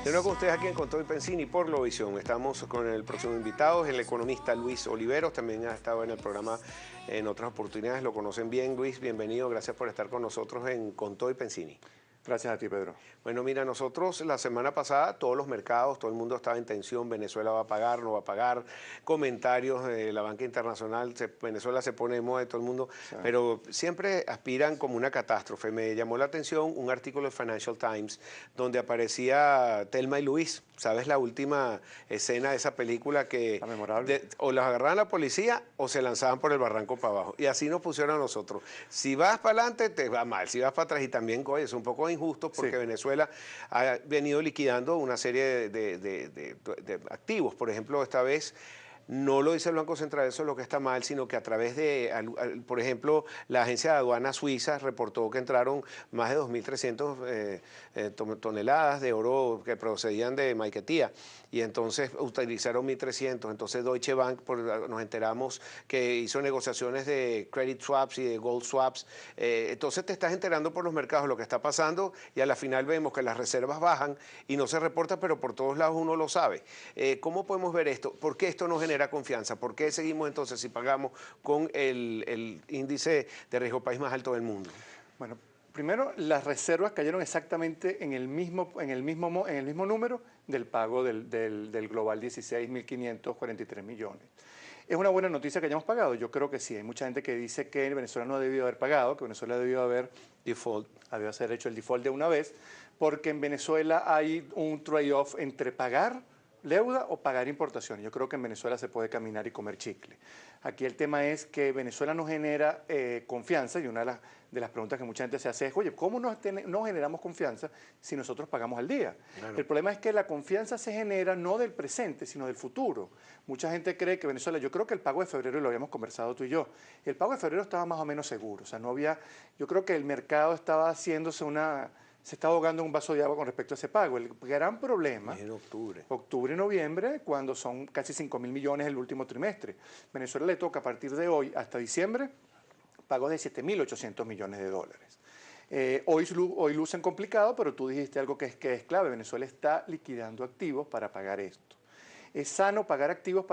De nuevo con ustedes aquí en Control Pensini por Globovisión. Estamos con el próximo invitado, el economista Luis Oliveros. También ha estado en el programa en otras oportunidades. Lo conocen bien, Luis. Bienvenido. Gracias por estar con nosotros en Control Pensini. Gracias a ti, Pedro. Bueno, mira, nosotros la semana pasada, todos los mercados, todo el mundo estaba en tensión, Venezuela va a pagar, no va a pagar, comentarios de la banca internacional, Venezuela se pone de moda de todo el mundo, sí, pero siempre aspiran como una catástrofe. Me llamó la atención un artículo de Financial Times donde aparecía Thelma y Luis. ¿Sabes la última escena de esa película que o los agarraban la policía o se lanzaban por el barranco para abajo? Y así nos pusieron a nosotros. Si vas para adelante, te va mal. Si vas para atrás, y también, oye, es un poco injusto porque sí, Venezuela ha venido liquidando una serie de activos. Por ejemplo, esta vez no lo dice el Banco Central, eso es lo que está mal, sino que a través de, por ejemplo, la agencia de aduana suiza reportó que entraron más de 2.300 toneladas de oro que procedían de Maiquetía, y entonces utilizaron 1.300. Entonces Deutsche Bank, nos enteramos que hizo negociaciones de credit swaps y de gold swaps. Entonces te estás enterando por los mercados lo que está pasando, y a la final vemos que las reservas bajan y no se reporta, pero por todos lados uno lo sabe. ¿Cómo podemos ver esto? ¿Por qué esto no genera confianza? ¿Por qué seguimos entonces si pagamos con el índice de riesgo país más alto del mundo? Bueno, primero, las reservas cayeron exactamente en el mismo número del pago del global 16.543 millones. ¿Es una buena noticia que hayamos pagado? Yo creo que sí. Hay mucha gente que dice que Venezuela no ha debido haber pagado, que Venezuela debió haber hecho el default de una vez, porque en Venezuela hay un trade-off entre pagar deuda o pagar importaciones. Yo creo que en Venezuela se puede caminar y comer chicle. Aquí el tema es que Venezuela no genera confianza, y una de las preguntas que mucha gente se hace es, oye, ¿cómo no generamos confianza si nosotros pagamos al día? Claro. El problema es que la confianza se genera no del presente, sino del futuro. Mucha gente cree que Venezuela, yo creo que el pago de febrero, y lo habíamos conversado tú y yo, el pago de febrero estaba más o menos seguro. O sea, no había, yo creo que el mercado estaba haciéndose se está ahogando en un vaso de agua con respecto a ese pago. El gran problema es en octubre. Octubre y noviembre, cuando son casi 5.000 millones el último trimestre. Venezuela le toca a partir de hoy hasta diciembre pagos de 7.800 millones de dólares. Hoy lucen complicado, pero tú dijiste algo que es clave. Venezuela está liquidando activos para pagar esto. ¿Es sano pagar activos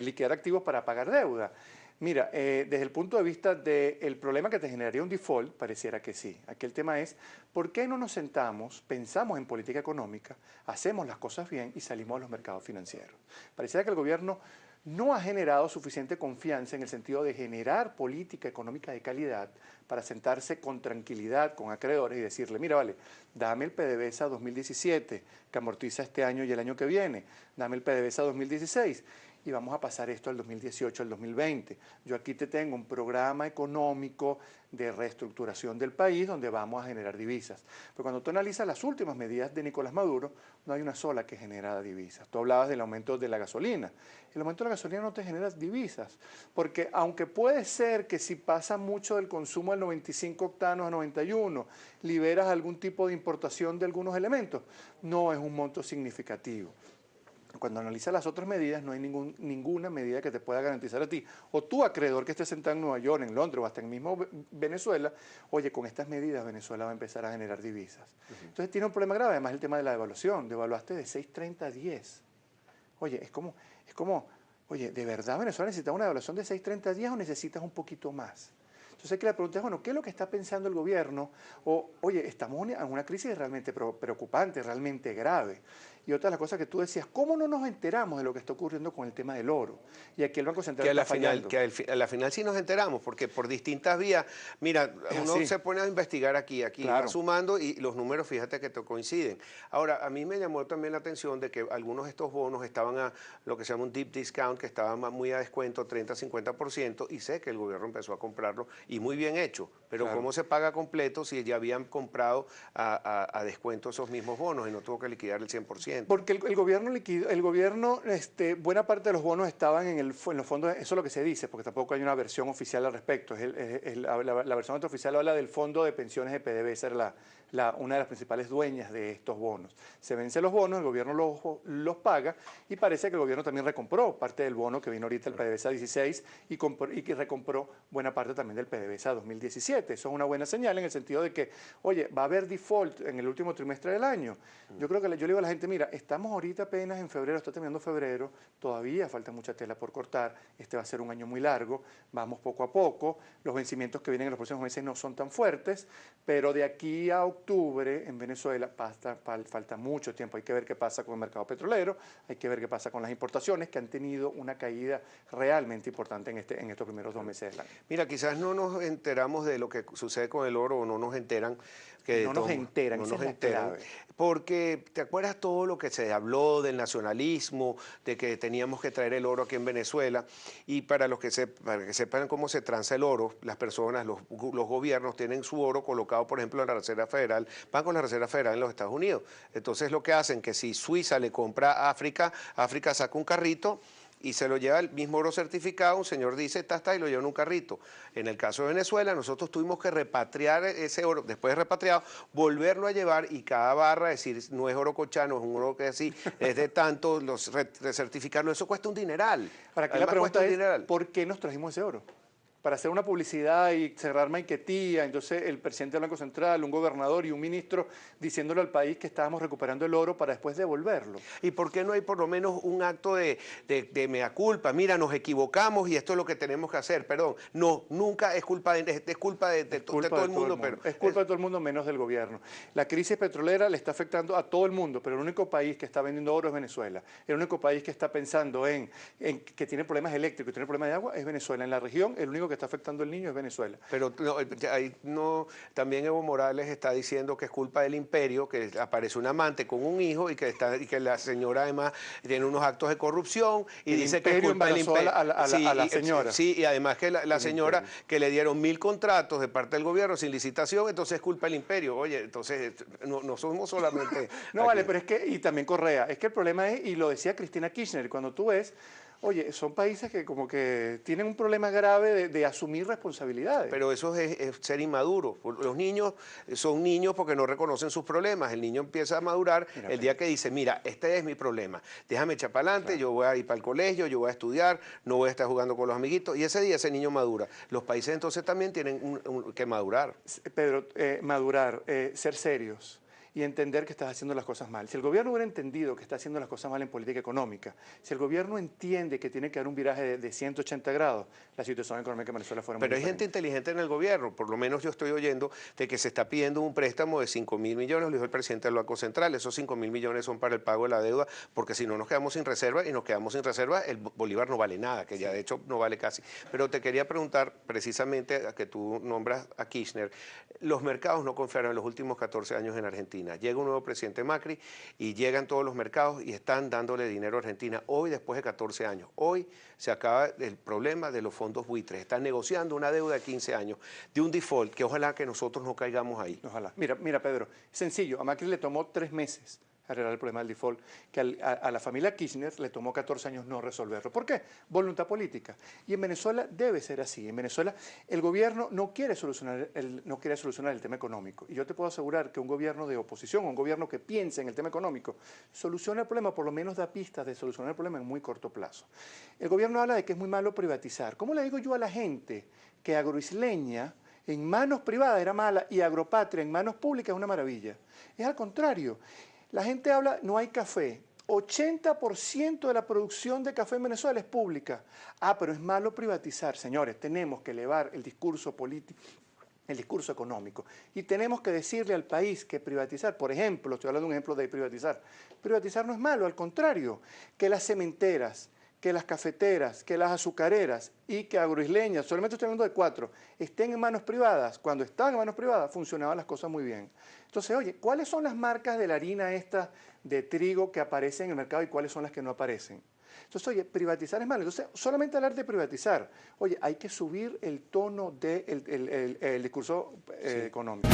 liquidar activos para pagar deuda? Mira, desde el punto de vista del problema que te generaría un default, pareciera que sí. Aquí el tema es, ¿por qué no nos sentamos, pensamos en política económica, hacemos las cosas bien y salimos a los mercados financieros? Pareciera que el gobierno no ha generado suficiente confianza en el sentido de generar política económica de calidad para sentarse con tranquilidad con acreedores y decirle, mira, vale, dame el PDVSA 2017, que amortiza este año y el año que viene, dame el PDVSA 2016, y vamos a pasar esto al 2018, al 2020. Yo aquí te tengo un programa económico de reestructuración del país donde vamos a generar divisas. Pero cuando tú analizas las últimas medidas de Nicolás Maduro, no hay una sola que genera divisas. Tú hablabas del aumento de la gasolina. El aumento de la gasolina no te genera divisas, porque aunque puede ser que si pasa mucho del consumo del 95 octanos a 91, liberas algún tipo de importación de algunos elementos, no es un monto significativo. Cuando analizas las otras medidas, no hay ninguna medida que te pueda garantizar a ti, o tu acreedor que esté sentado en Nueva York, en Londres o hasta en mismo Venezuela, oye, con estas medidas Venezuela va a empezar a generar divisas. Entonces tiene un problema grave, además el tema de la devaluación, devaluaste de 6.30 a 10. Oye, es como, oye, ¿de verdad Venezuela necesita una devaluación de 6.30 a 10 o necesitas un poquito más? Entonces aquí la pregunta es, bueno, ¿qué es lo que está pensando el gobierno? O, oye, estamos en una crisis realmente preocupante, realmente grave. Y otra de las cosas que tú decías, ¿cómo no nos enteramos de lo que está ocurriendo con el tema del oro? Y aquí el Banco Central está fallando. A la final sí nos enteramos, porque por distintas vías, mira, uno se pone a investigar aquí claro, va sumando y los números, fíjate que te coinciden. Ahora, a mí me llamó también la atención de que algunos de estos bonos estaban a lo que se llama un deep discount, que estaban muy a descuento, 30-50%, y sé que el gobierno empezó a comprarlo, y muy bien hecho, pero claro, ¿cómo se paga completo si ya habían comprado a descuento esos mismos bonos y no tuvo que liquidar el 100%? Porque el gobierno buena parte de los bonos estaban en los fondos, eso es lo que se dice, porque tampoco hay una versión oficial al respecto. La versión oficial habla del fondo de pensiones de PDVSA, era una de las principales dueñas de estos bonos. Se vencen los bonos, el gobierno los paga, y parece que el gobierno también recompró parte del bono que vino ahorita el PDVSA 16 y que recompró buena parte también del PDVSA 2017. 2017. Eso es una buena señal en el sentido de que, oye, va a haber default en el último trimestre del año. Yo creo que yo le digo a la gente, mira, estamos ahorita apenas en febrero, está terminando febrero, todavía falta mucha tela por cortar, este va a ser un año muy largo, vamos poco a poco, los vencimientos que vienen en los próximos meses no son tan fuertes, pero de aquí a octubre en Venezuela falta mucho tiempo. Hay que ver qué pasa con el mercado petrolero, hay que ver qué pasa con las importaciones, que han tenido una caída realmente importante en estos primeros 2 meses del año. Mira, quizás no nos enteramos de lo que sucede con el oro o no nos enteran. No nos enteran, porque te acuerdas todo lo que se habló del nacionalismo, de que teníamos que traer el oro aquí en Venezuela, y para que sepan cómo se transa el oro, las personas, los gobiernos tienen su oro colocado, por ejemplo, en la Reserva Federal, van con la Reserva Federal en los Estados Unidos. Entonces lo que hacen que si Suiza le compra a África, África saca un carrito y se lo lleva el mismo oro certificado, un señor dice, está, y lo lleva en un carrito. En el caso de Venezuela, nosotros tuvimos que repatriar ese oro, después de repatriado, volverlo a llevar y cada barra decir, no es oro cochano, es un oro que así, es de tanto, recertificarlo, eso cuesta un dineral. Para que la pregunta es, ¿por qué nos trajimos ese oro? Para hacer una publicidad y cerrar Maiquetía, entonces el presidente del Banco Central, un gobernador y un ministro diciéndole al país que estábamos recuperando el oro para después devolverlo. ¿Y por qué no hay por lo menos un acto de mea culpa? Mira, nos equivocamos y esto es lo que tenemos que hacer. Perdón, no, nunca es culpa de todo el mundo. Pero es culpa de todo el mundo menos del gobierno. La crisis petrolera le está afectando a todo el mundo, pero el único país que está vendiendo oro es Venezuela. El único país que está pensando en que tiene problemas eléctricos y tiene problemas de agua es Venezuela. En la región, el único que está afectando al niño es Venezuela. Pero también Evo Morales está diciendo que es culpa del imperio, que aparece un amante con un hijo y que la señora además tiene unos actos de corrupción y dice que es culpa del imperio. A la señora. Sí, y además que la señora que le dieron 1000 contratos de parte del gobierno sin licitación, entonces es culpa del imperio. Oye, entonces no somos solamente... No, aquí. vale, pero es que, y también Correa, es que el problema es, y lo decía Cristina Kirchner, cuando tú ves, oye, son países que como que tienen un problema grave de asumir responsabilidades. Pero eso es ser inmaduro. Los niños son niños porque no reconocen sus problemas. El niño empieza a madurar el día que dice, mira, este es mi problema. Déjame echar para adelante, yo voy a ir para el colegio, yo voy a estudiar, no voy a estar jugando con los amiguitos. Y ese día ese niño madura. Los países entonces también tienen que madurar. Pedro, madurar, ser serios y entender que estás haciendo las cosas mal. Si el gobierno hubiera entendido que está haciendo las cosas mal en política económica, si el gobierno entiende que tiene que dar un viraje de 180 grados, la situación económica en Venezuela fuera muy Pero hay diferente. gente inteligente en el gobierno, por lo menos yo estoy oyendo de que se está pidiendo un préstamo de 5.000 millones, lo dijo el presidente del Banco Central, esos 5.000 millones son para el pago de la deuda, porque si no nos quedamos sin reserva, y nos quedamos sin reserva, el bolívar no vale nada, que ya de hecho no vale casi. Pero te quería preguntar, precisamente, a que tú nombras a Kirchner, los mercados no confiaron en los últimos 14 años en Argentina. Llega un nuevo presidente Macri y llegan todos los mercados y están dándole dinero a Argentina. Hoy, después de 14 años, hoy se acaba el problema de los fondos buitres. Están negociando una deuda de 15 años, de un default, que ojalá que nosotros no caigamos ahí. Ojalá. Mira, Pedro, sencillo, a Macri le tomó 3 meses arreglar el problema del default, que a la familia Kirchner le tomó 14 años no resolverlo. ¿Por qué? Voluntad política. Y en Venezuela debe ser así. En Venezuela el gobierno no quiere solucionar el tema económico. Y yo te puedo asegurar que un gobierno de oposición, un gobierno que piense en el tema económico, soluciona el problema, por lo menos da pistas de solucionar el problema en muy corto plazo. El gobierno habla de que es muy malo privatizar. ¿Cómo le digo yo a la gente que Agroisleña en manos privadas era mala y Agropatria en manos públicas es una maravilla? Es al contrario. La gente habla, no hay café. 80% de la producción de café en Venezuela es pública. Ah, pero es malo privatizar. Señores, tenemos que elevar el discurso político, el discurso económico. Y tenemos que decirle al país que privatizar, por ejemplo, estoy hablando de un ejemplo de privatizar no es malo, al contrario, que las cementeras, que las cafeteras, que las azucareras y que Agroisleña, solamente estoy hablando de 4, estén en manos privadas. Cuando estaban en manos privadas funcionaban las cosas muy bien. Entonces, oye, ¿cuáles son las marcas de la harina esta de trigo que aparecen en el mercado y cuáles son las que no aparecen? Entonces, oye, privatizar es malo. Entonces, solamente hablar de privatizar. Oye, hay que subir el tono del discurso económico.